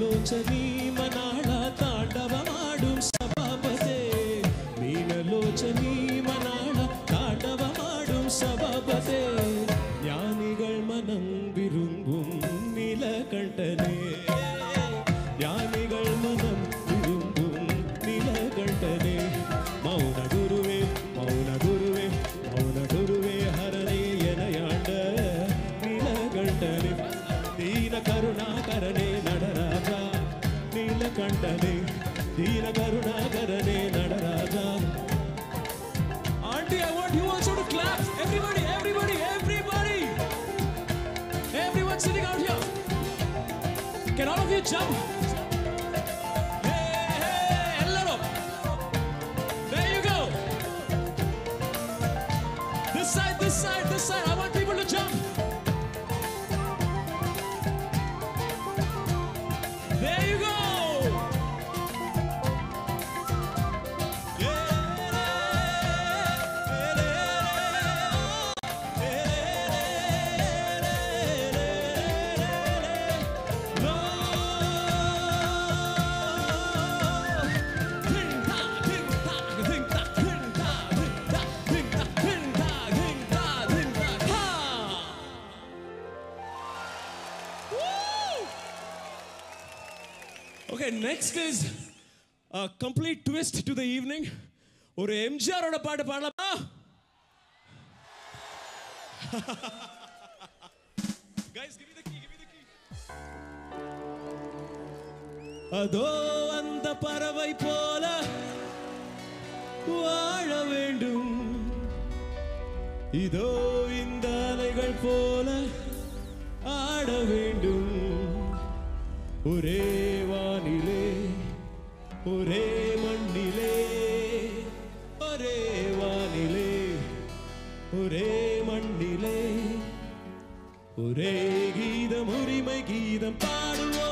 மீனலோச்சனி மனாள தாண்டவமாடும் சபாபதே மீனலோச்சனி மனாள தாண்டவமாடும் சபாபதே ஞானிகள் மனம் விரும்பும் நீலகண்டனே ஞானிகள் மனம் விரும்பும் நீலகண்டனே மௌன குருவே மௌன குருவே மௌன குருவே ஹரனே எனையாண்ட நீலகண்டனே दीन करुणा करने नडराजा नीलकंठने दीन करुणा करने नडराजा Auntie, I want you also to clap. Everybody, everybody, everybody. Everyone sitting out here. Can all of you jump? Hey, hey, hello. There you go. This side, this side, this side. I want people to jump. There you go. Okay, next is a complete twist to the evening. ஒரு எம்ஜிஆரோட பாட்டு பாடலாமா? Guys, give me the key, give me the key. அதோ அந்த பறவை போல வாழ வேண்டும் இதோ இந்த அலைகள் போல ஆட வேண்டும் ஒரே வானிலே ஒரே மண்ணிலே ஒரே வானிலே ஒரே மண்ணிலே ஒரே கீதம் உரிமை கீதம் பாடுவோம்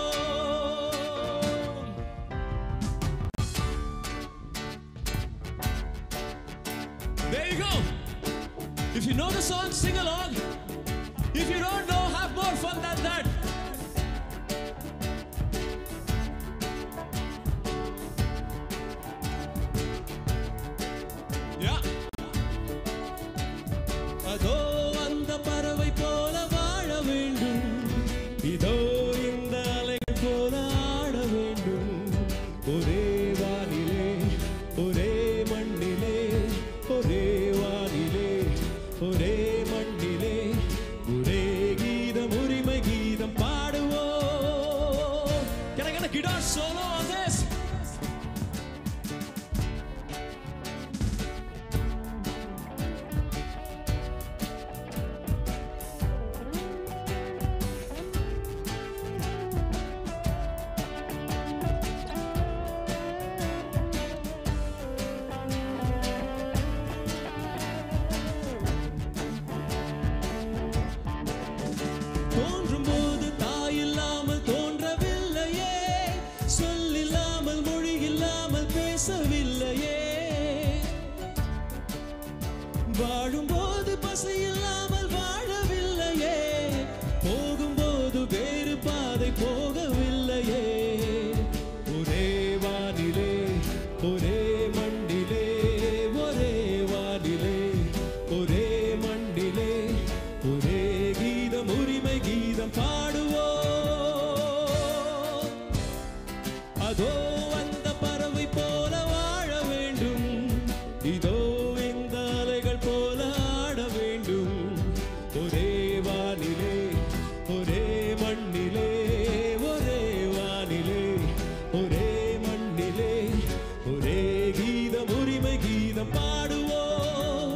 There you go. If you know the song, sing along. If you don't know, have more fun than that. அதோ அந்த பறவை போல வாழ வேண்டும் இதோ இந்த அலைகள் போல ஆட வேண்டும் ஒரே வானிலே ஒரே மண்ணிலே ஒரே வானிலே ஒரே மண்ணிலே ஒரே கீதம் உரிமை கீதம் பாடுவோம் Can I get a guitar solo on this? தோன்றும் போது தாய் இல்லாமல் தோன்றவில்லையே சொல்லில்லாமல் மொழி இல்லாமல் பேசவில்லையே வாழும்போது பசி இல்லாமல் வாழவில்லையே போகும்போது வேறு பாதை போகவில்லையே ஒரே வானிலே ஒரே மண்ணிலே ஒரே வானிலே ஒரே மண்ணிலே ஒரே கீதம் உரிமை கீதம் பாடுவோம் அதோ அந்த பறவை போல வாழ வேண்டும் இதோ இந்த அலைகள் போல ஆட வேண்டும் ஒரே வானிலே ஒரே மண்ணிலே ஒரே வானிலே ஒரே மண்ணிலே ஒரே கீதம் உரிமை கீதம் பாடுவோம்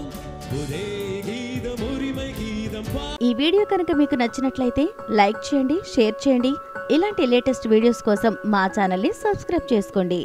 ஒரே గీతం ఉరిమై గీతం ఈ వీడియో కనుక మీకు నచ్చినట్లయితే లైక్ చేయండి షేర్ చేయండి ఇలాంటి లేటెస్ట్ వీడియోస్ కోసం మా ఛానల్ ని సబ్స్క్రైబ్ చేసుకోండి